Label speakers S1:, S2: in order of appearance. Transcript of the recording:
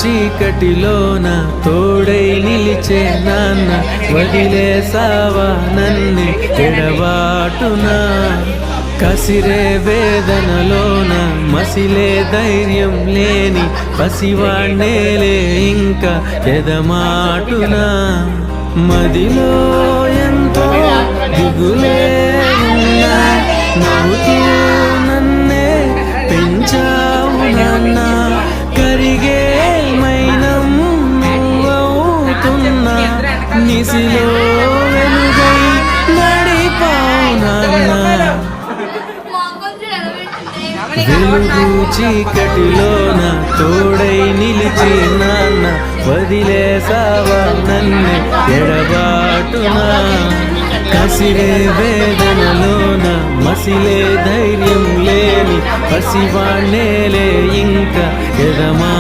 S1: చీకటిలోన తోడై నిలిచే నాన్న వదిలేసావా నన్ను ఎడబాటునా కసిరే వేదనలోన మసిలే ధైర్యం లేని పసివాణ్ణేలే ఇంకా ఎదమాటునా మదిలో ఎంతో దిగులే ఉన్నా నవ్వుతూ నన్నే పెంచావు నాన్న కరిగే మైనం నువ్వవుతున్నా నిసిలో వెలుగై నడిపావు నాన్న వెలుగు చీకటిలోన తోడై నిలిచి నాన్న వదిలేసావా నన్ను ఎడబాటునా కసిరే వేదనలోన మసిలే ధైర్యం లేని పసివాణ్ణేలే ఇంకా ఎదమా